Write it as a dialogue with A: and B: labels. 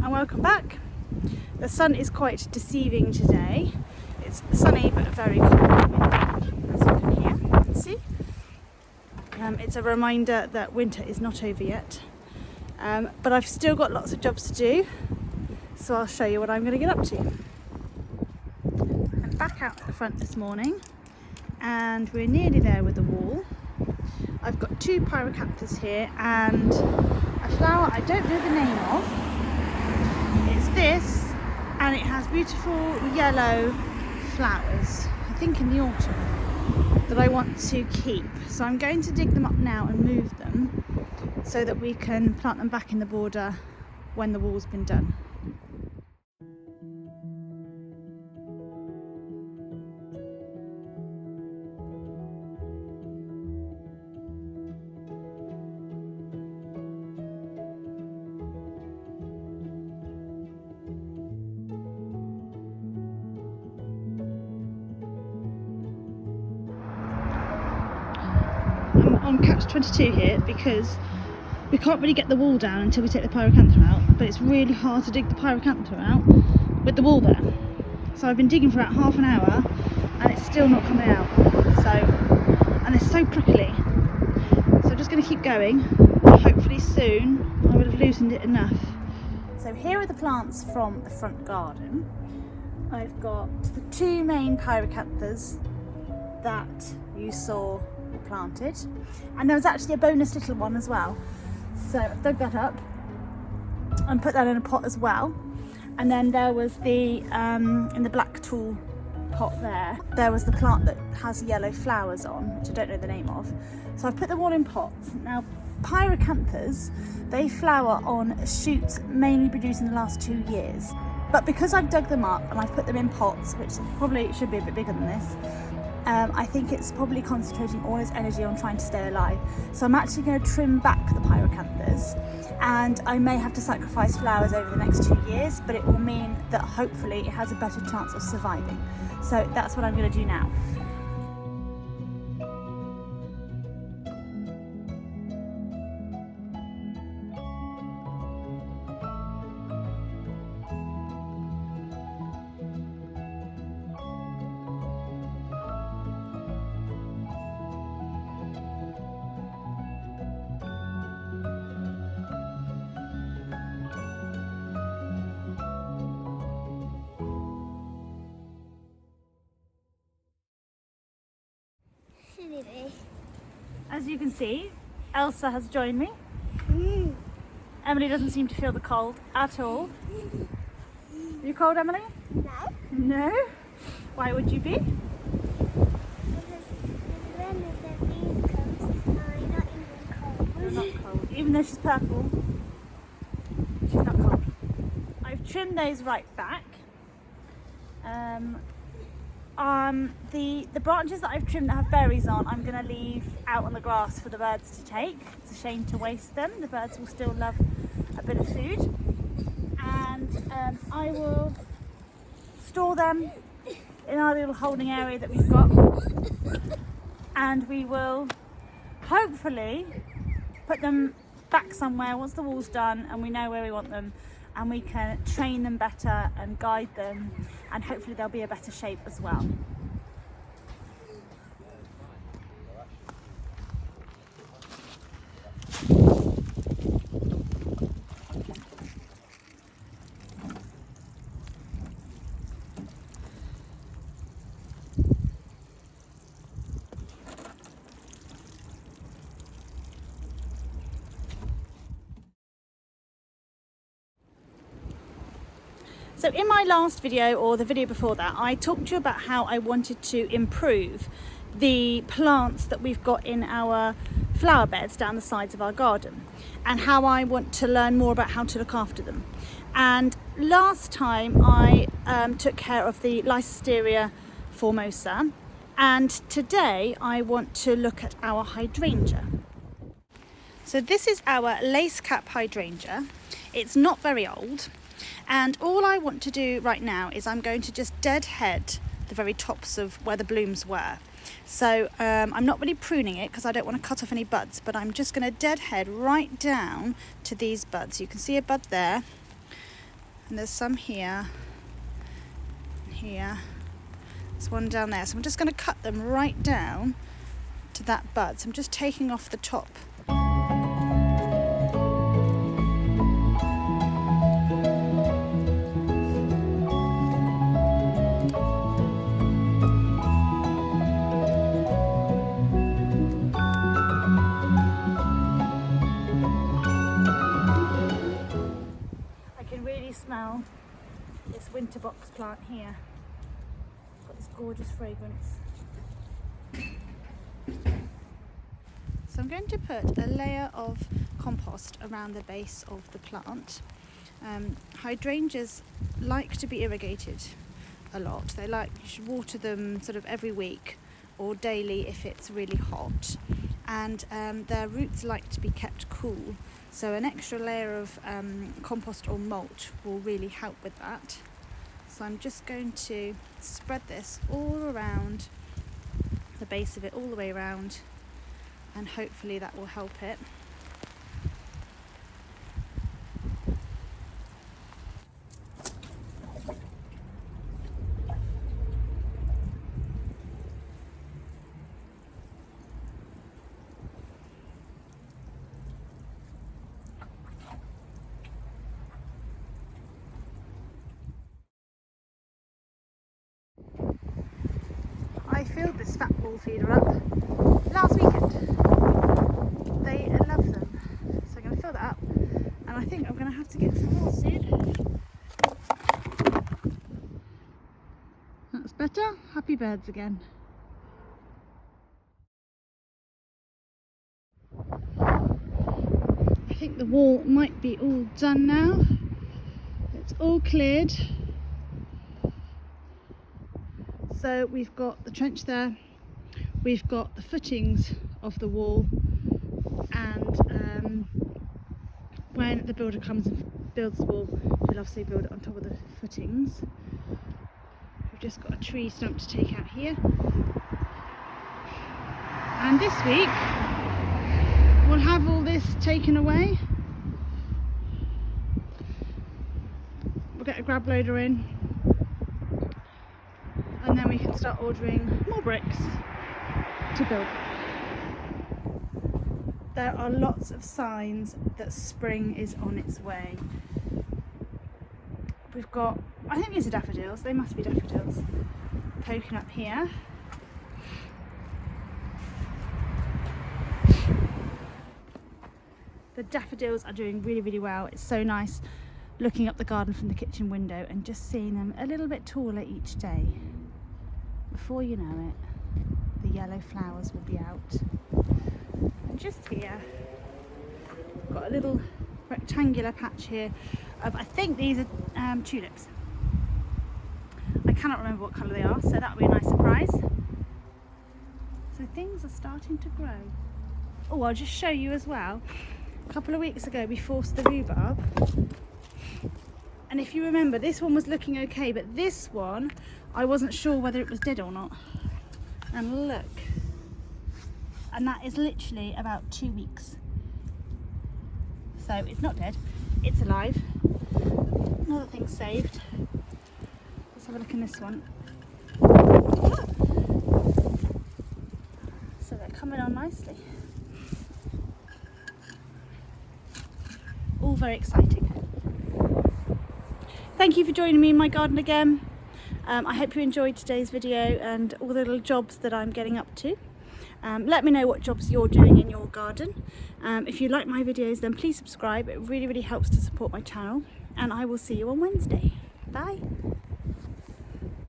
A: and welcome back. The sun is quite deceiving today. It's sunny but very cold and windy, as you can hear. See? It's a reminder that winter is not over yet, but I've still got lots of jobs to do, so I'll show you what I'm going to get up to. I'm back out at the front this morning and we're nearly there with the wall. I've got 2 pyracanthas here and a flower I don't know the name of. It's this, and it has beautiful yellow flowers, I think in the autumn, that I want to keep. So I'm going to dig them up now and move them so that we can plant them back in the border when the wall's been done. I'm on catch 22 here because we can't really get the wall down until we take the pyracantha out, but it's really hard to dig the pyracantha out with the wall there. So I've been digging for about half an hour and it's still not coming out. And it's so prickly. So I'm just going to keep going. Hopefully soon I would have loosened it enough. So here are the plants from the front garden. I've got the 2 main pyracanthas that you saw planted, and there was actually a bonus little one as well, so I've dug that up and put that in a pot as well. And then there was the in the black tool pot there was the plant that has yellow flowers on, which I don't know the name of, so I've put them all in pots. Now pyracanthas, they flower on shoots mainly produced in the last 2 years, but because I've dug them up and I've put them in pots, which probably should be a bit bigger than this, I think it's probably concentrating all its energy on trying to stay alive. So I'm actually going to trim back the pyracanthas, and I may have to sacrifice flowers over the next 2 years, but it will mean that hopefully it has a better chance of surviving. So that's what I'm going to do now. As you can see, Elsa has joined me. Emily doesn't seem to feel the cold at all. Are you cold, Emily?
B: No.
A: No? Why would you be?
B: Because when the bees comes, I'm not even cold.
A: You're not cold. Even though she's purple, she's not cold. I've trimmed those right back. The branches that I've trimmed that have berries on, I'm going to leave out on the grass for the birds to take. It's a shame to waste them. The birds will still love a bit of food. And I will store them in our little holding area that we've got. And we will hopefully put them back somewhere once the wall's done and we know where we want them, and we can train them better and guide them, and hopefully they'll be a better shape as well. So in my last video, or the video before that, I talked to you about how I wanted to improve the plants that we've got in our flower beds down the sides of our garden, and how I want to learn more about how to look after them. And last time I took care of the Lacecap formosa, and today I want to look at our hydrangea. So this is our Lacecap hydrangea. It's not very old. And all I want to do right now is I'm going to just deadhead the very tops of where the blooms were. So I'm not really pruning it because I don't want to cut off any buds, but I'm just going to deadhead right down to these buds. You can see a bud there, and there's some here, here. There's one down there. So I'm just going to cut them right down to that bud. So I'm just taking off the top. I can really smell this winter box plant here. It's got this gorgeous fragrance. So I'm going to put a layer of compost around the base of the plant. Hydrangeas like to be irrigated a lot. They like, you should water them sort of every week or daily if it's really hot. And their roots like to be kept cool. So an extra layer of compost or mulch will really help with that. So I'm just going to spread this all around the base of it, all the way around, and hopefully that will help it. I filled this fat ball feeder up last weekend. They love them. So I'm going to fill that up, and I think I'm going to have to get some more soon. That's better. Happy birds again. I think the wall might be all done now. It's all cleared. So we've got the trench there, we've got the footings of the wall, and when the builder comes and builds the wall, he'll obviously build it on top of the footings. We've just got a tree stump to take out here. And this week we'll have all this taken away. We'll get a grab loader in, and then we can start ordering more bricks to build. There are lots of signs that spring is on its way. We've got, I think these are daffodils, they must be daffodils, poking up here. The daffodils are doing really, really well. It's so nice looking up the garden from the kitchen window and just seeing them a little bit taller each day. Before you know it, the yellow flowers will be out. And just here, I've got a little rectangular patch here of, I think these are tulips. I cannot remember what colour they are, so that'll be a nice surprise. So things are starting to grow. Oh, I'll just show you as well. A couple of weeks ago we forced the rhubarb, and if you remember, this one was looking okay, but this one I wasn't sure whether it was dead or not. And look, and that is literally about 2 weeks. So it's not dead, it's alive. Another thing saved. Let's have a look in this one. So they're coming on nicely. All very exciting. Thank you for joining me in my garden again. I hope you enjoyed today's video and all the little jobs that I'm getting up to. Let me know what jobs you're doing in your garden. If you like my videos, then please subscribe. It really, really helps to support my channel. And I will see you on Wednesday. Bye.